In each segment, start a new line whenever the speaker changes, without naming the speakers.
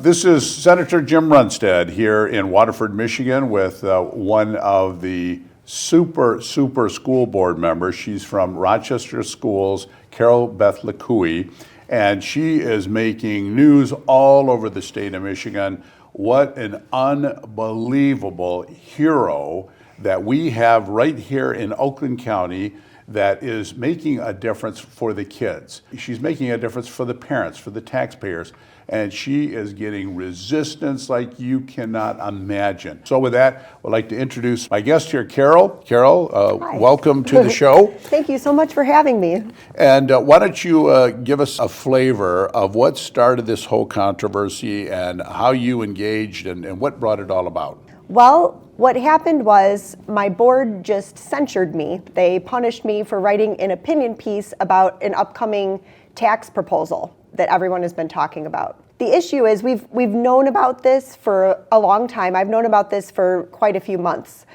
This is Senator Jim Runstad here in Waterford, Michigan with one of the super school board members. She's from Rochester Schools, Carol Beth Litkouhi, and she is making news all over the state of Michigan. What an unbelievable hero that we have right here in Oakland County that is making a difference for the kids. She's making a difference for the parents, for the taxpayers, and she is getting resistance like you cannot imagine. So with that, I'd like to introduce my guest here, Carol. Carol, welcome to the show.
Thank you so much for having me.
And why don't you give us a flavor of what started this whole controversy and how you engaged and what brought it all about?
Well, what happened was my board just censured me. They punished me for writing an opinion piece about an upcoming tax proposal that everyone has been talking about. The issue is we've known about this for a long time. I've known about this for quite a few months.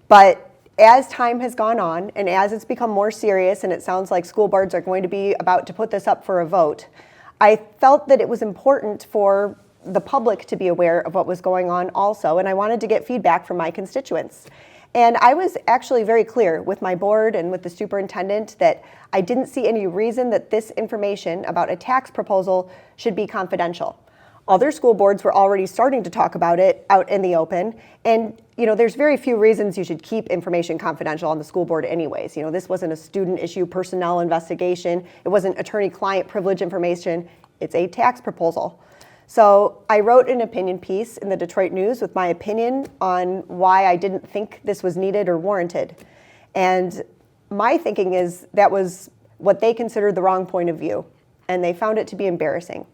But as time has gone on and as it's become more serious, and it sounds like school boards are going to be about to put this up for a vote, I felt that it was important for the public to be aware of what was going on also, and I wanted to get feedback from my constituents. And I was actually very clear with my board and with the superintendent that I didn't see any reason that this information about a tax proposal should be confidential. Other school boards were already starting to talk about it out in the open, and there's very few reasons you should keep information confidential on the school board anyways. This wasn't a student issue personnel investigation, it wasn't attorney-client privilege information, it's a tax proposal. So I wrote an opinion piece in the Detroit News with my opinion on why I didn't think this was needed or warranted. And my thinking is that was what they considered the wrong point of view, and they found it to be embarrassing.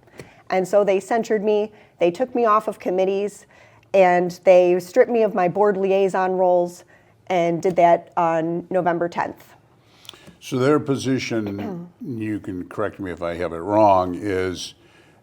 And so they censured me, they took me off of committees, and they stripped me of my board liaison roles, and did that on November 10th.
So their position, you can correct me if I have it wrong, is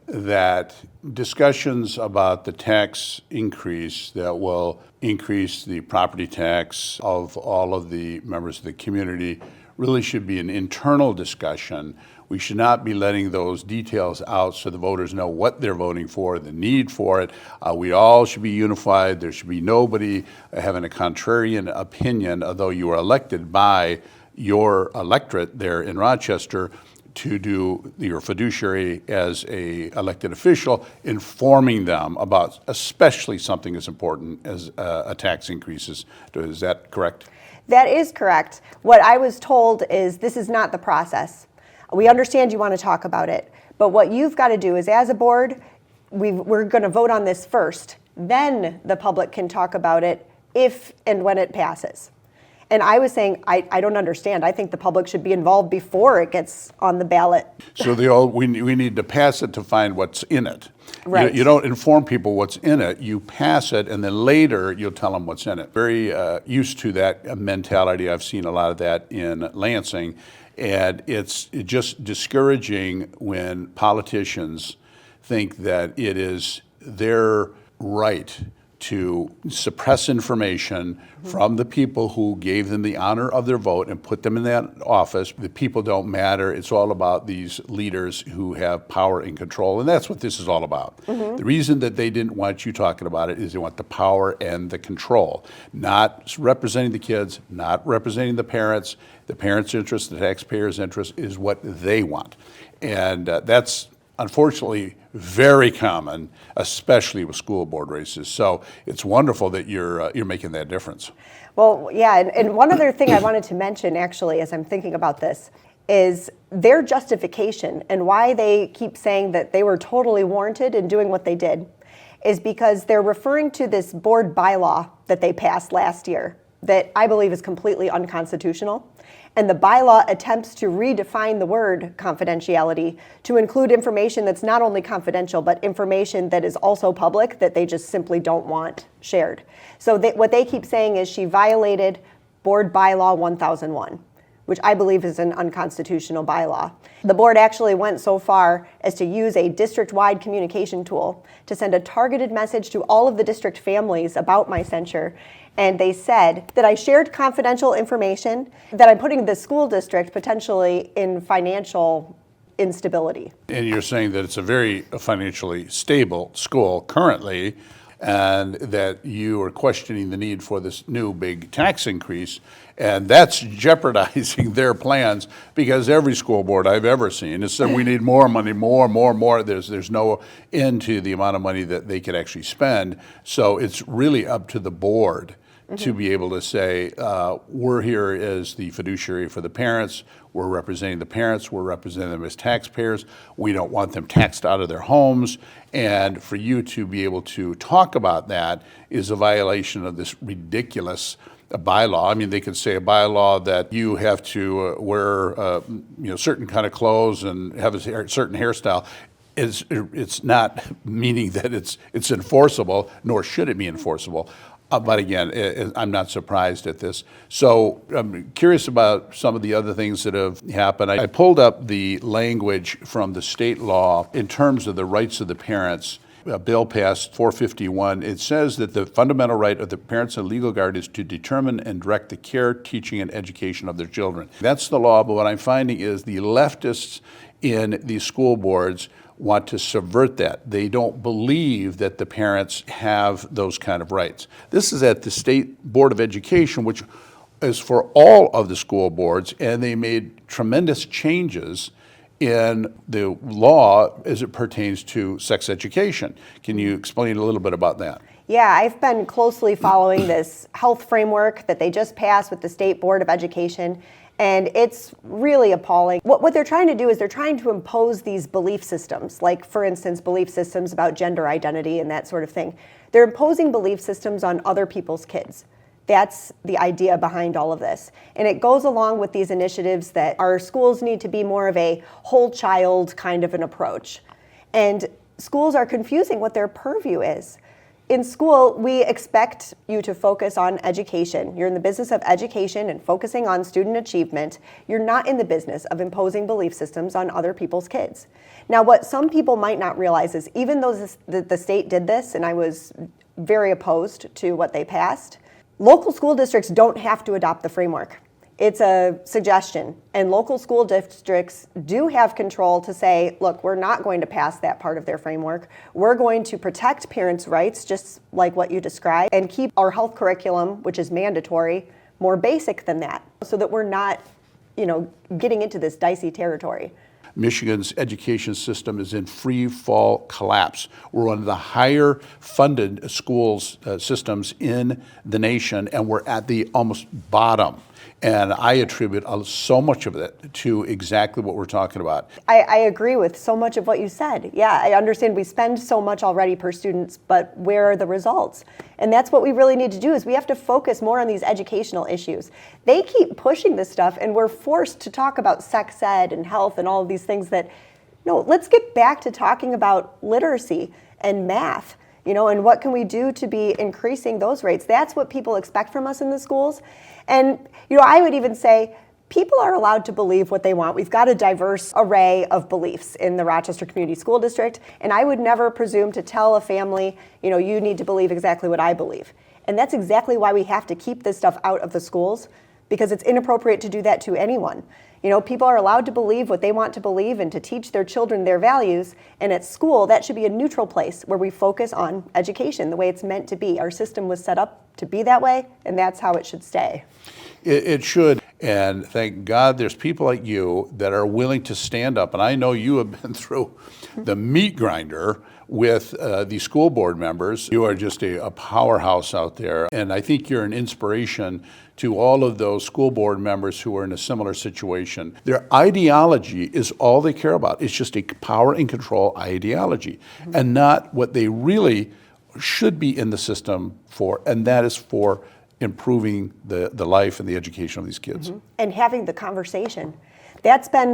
that discussions about the tax increase that will increase the property tax of all of the members of the community really should be an internal discussion. We should not be letting those details out so the voters know what they're voting for, the need for it. We all should be unified. There should be nobody having a contrarian opinion, although you are elected by your electorate there in Rochester to do your fiduciary as a elected official, informing them about especially something as important as a tax increases. Is that correct?
That is correct. What I was told is this is not the process. We understand you want to talk about it, but what you've got to do is as a board, we're going to vote on this first. Then the public can talk about it if and when it passes. And I was saying, I don't understand. I think the public should be involved before it gets on the ballot.
So we need to pass it to find what's in it.
Right.
You don't inform people what's in it. You pass it, and then later you'll tell them what's in it. Very used to that mentality. I've seen a lot of that in Lansing. And it's just discouraging when politicians think that it is their right to suppress information from the people who gave them the honor of their vote and put them in that office. The people don't matter. It's all about these leaders who have power and control, and that's what this is all about. The reason that they didn't want you talking about it is they want the power and the control, not representing the kids, not representing the parents. The parents' interest, the taxpayers' interest is what they want. And that's unfortunately very common, especially with school board races. So it's wonderful that you're making that difference.
Well, yeah, and one other thing I wanted to mention actually as I'm thinking about this is their justification and why they keep saying that they were totally warranted in doing what they did is because they're referring to this board bylaw that they passed last year that I believe is completely unconstitutional. And the bylaw attempts to redefine the word confidentiality to include information that's not only confidential, but information that is also public that they just simply don't want shared. So what they keep saying is she violated Board Bylaw 1001, which I believe is an unconstitutional bylaw. The board actually went so far as to use a district-wide communication tool to send a targeted message to all of the district families about my censure. And they said that I shared confidential information, that I'm putting the school district potentially in financial instability.
And you're saying that it's a very financially stable school currently, and that you are questioning the need for this new big tax increase, and that's jeopardizing their plans, because every school board I've ever seen has said we need more money, more. There's no end to the amount of money that they could actually spend. So it's really up to the board to be able to say, we're here as the fiduciary for the parents, we're representing the parents, we're representing them as taxpayers, we don't want them taxed out of their homes, and for you to be able to talk about that is a violation of this ridiculous bylaw. I mean, they could say a bylaw that you have to wear certain kind of clothes and have a certain hairstyle. It's not meaning that it's enforceable, nor should it be enforceable. But again, I'm not surprised at this. So I'm curious about some of the other things that have happened. I pulled up the language from the state law in terms of the rights of the parents. A bill passed 451. It says that the fundamental right of the parents and legal guard is to determine and direct the care, teaching, and education of their children. That's the law, but what I'm finding is the leftists in these school boards want to subvert that. They don't believe that the parents have those kind of rights. This is at the State Board of Education, which is for all of the school boards, and they made tremendous changes in the law as it pertains to sex education. Can you explain a little bit about that?
Yeah, I've been closely following this health framework that they just passed with the State Board of Education, and it's really appalling. What they're trying to do is they're trying to impose these belief systems, like, for instance, belief systems about gender identity and that sort of thing. They're imposing belief systems on other people's kids. That's the idea behind all of this. And it goes along with these initiatives that our schools need to be more of a whole child kind of an approach. And schools are confusing what their purview is. In school, we expect you to focus on education. You're in the business of education and focusing on student achievement. You're not in the business of imposing belief systems on other people's kids. Now, what some people might not realize is even though the state did this, and I was very opposed to what they passed, local school districts don't have to adopt the framework. It's a suggestion, and local school districts do have control to say, look, we're not going to pass that part of their framework. We're going to protect parents' rights, just like what you described, and keep our health curriculum, which is mandatory, more basic than that, so that we're not, getting into this dicey territory.
Michigan's education system is in free fall collapse. We're one of the higher funded schools systems in the nation, and we're at the almost bottom. And I attribute so much of it to exactly what we're talking about.
I agree with so much of what you said. Yeah, I understand we spend so much already per student, but where are the results? And that's what we really need to do, is we have to focus more on these educational issues. They keep pushing this stuff, and we're forced to talk about sex ed and health and all of these things that, no, let's get back to talking about literacy and math. And what can we do to be increasing those rates? That's what people expect from us in the schools. And, I would even say people are allowed to believe what they want. We've got a diverse array of beliefs in the Rochester Community School District, and I would never presume to tell a family, you need to believe exactly what I believe. And that's exactly why we have to keep this stuff out of the schools, because it's inappropriate to do that to anyone. People are allowed to believe what they want to believe and to teach their children their values. And at school, that should be a neutral place where we focus on education the way it's meant to be. Our system was set up to be that way, and that's how it should stay.
It should. And thank God there's people like you that are willing to stand up. And I know you have been through the meat grinder with the school board members. You are just a powerhouse out there. And I think you're an inspiration to all of those school board members who are in a similar situation. Their ideology is all they care about. It's just a power and control ideology, and not what they really should be in the system for, and that is for improving the life and the education of these kids.
And having the conversation. That's been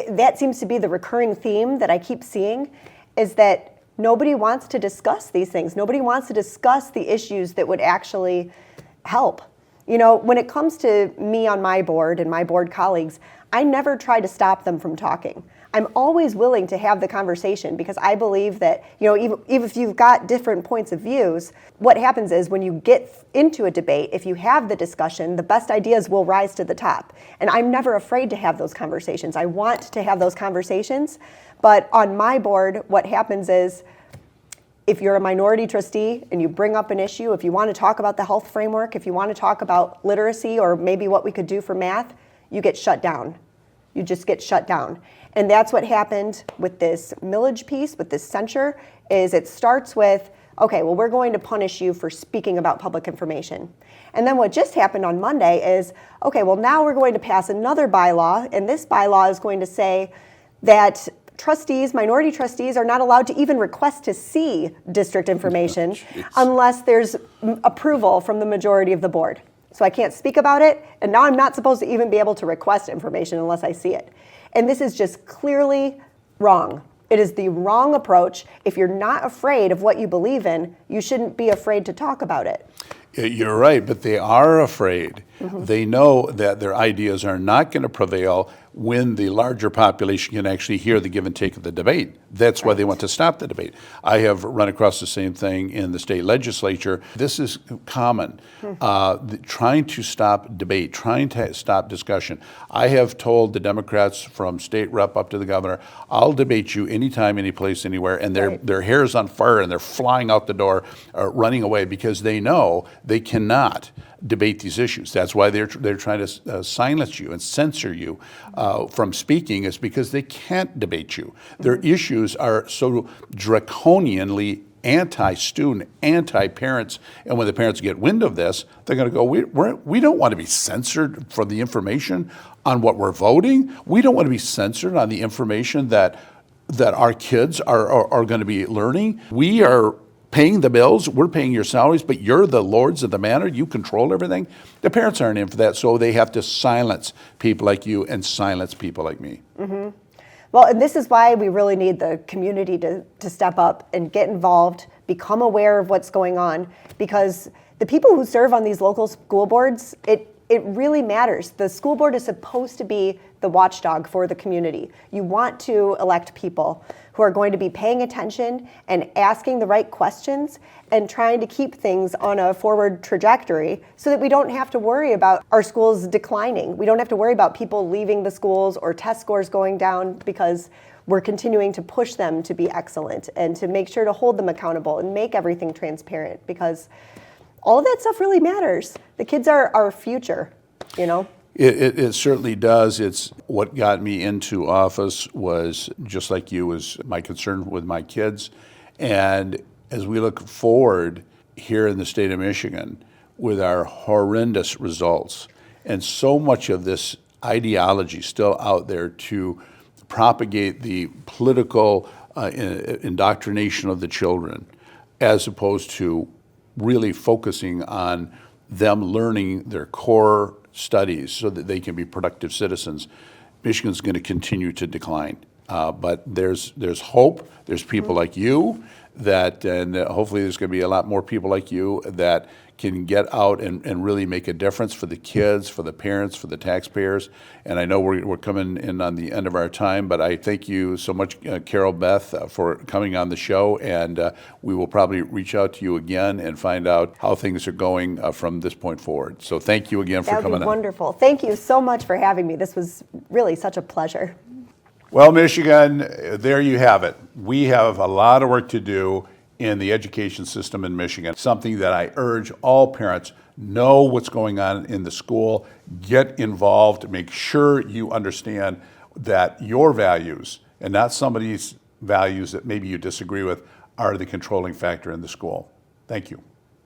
that seems to be the recurring theme that I keep seeing, is that nobody wants to discuss these things. Nobody wants to discuss the issues that would actually help. When it comes to me on my board and my board colleagues, I never try to stop them from talking. I'm always willing to have the conversation because I believe that, even if you've got different points of views, what happens is when you get into a debate, if you have the discussion, the best ideas will rise to the top. And I'm never afraid to have those conversations. I want to have those conversations. But on my board, what happens is if you're a minority trustee and you bring up an issue, if you want to talk about the health framework, if you want to talk about literacy or maybe what we could do for math, you get shut down. You just get shut down. And that's what happened with this millage piece, with this censure, is it starts with, okay, well, we're going to punish you for speaking about public information. And then what just happened on Monday is, okay, well, now we're going to pass another bylaw, and this bylaw is going to say that trustees, minority trustees, are not allowed to even request to see district information unless there's approval from the majority of the board. So I can't speak about it, and now I'm not supposed to even be able to request information unless I see it. And this is just clearly wrong. It is the wrong approach. If you're not afraid of what you believe in, you shouldn't be afraid to talk about it.
You're right, but they are afraid. They know that their ideas are not going to prevail when the larger population can actually hear the give and take of the debate. That's why they want to stop the debate. I have run across the same thing in the state legislature. This is common, trying to stop debate, trying to stop discussion. I have told the Democrats from state rep up to the governor, I'll debate you anytime, any place, anywhere, and their hair is on fire and they're flying out the door, running away because they know they cannot debate these issues. That's why they're trying to silence you and censor you from speaking, is because they can't debate you. Their issues are so draconianly anti-student, anti-parents, and when the parents get wind of this, they're going to go, we don't want to be censored for the information on what we're voting. We don't want to be censored on the information that our kids are going to be learning. We are paying the bills, we're paying your salaries, but you're the lords of the manor, you control everything. The parents aren't in for that, so they have to silence people like you and silence people like me.
Well, and this is why we really need the community to step up and get involved, become aware of what's going on, because the people who serve on these local school boards, it really matters. The school board is supposed to be the watchdog for the community. You want to elect people who are going to be paying attention and asking the right questions and trying to keep things on a forward trajectory so that we don't have to worry about our schools declining. We don't have to worry about people leaving the schools or test scores going down because we're continuing to push them to be excellent and to make sure to hold them accountable and make everything transparent, because all of that stuff really matters. The kids are our future,
It certainly does. It's what got me into office was, just like you, was my concern with my kids. And as we look forward here in the state of Michigan with our horrendous results and so much of this ideology still out there to propagate the political indoctrination of the children, as opposed to really focusing on them learning their core studies so that they can be productive citizens, Michigan's going to continue to decline. But there's hope. There's people like you and hopefully there's going to be a lot more people like you that can get out and really make a difference for the kids, for the parents, for the taxpayers. And I know we're coming in on the end of our time, but I thank you so much, Carol Beth, for coming on the show. And we will probably reach out to you again and find out how things are going from this point forward. So thank you again for coming on.
That would be wonderful. Thank you so much for having me. This was really such a pleasure.
Well, Michigan, there you have it. We have a lot of work to do in the education system in Michigan. Something that I urge all parents, know what's going on in the school, get involved, make sure you understand that your values and not somebody's values that maybe you disagree with are the controlling factor in the school. Thank you.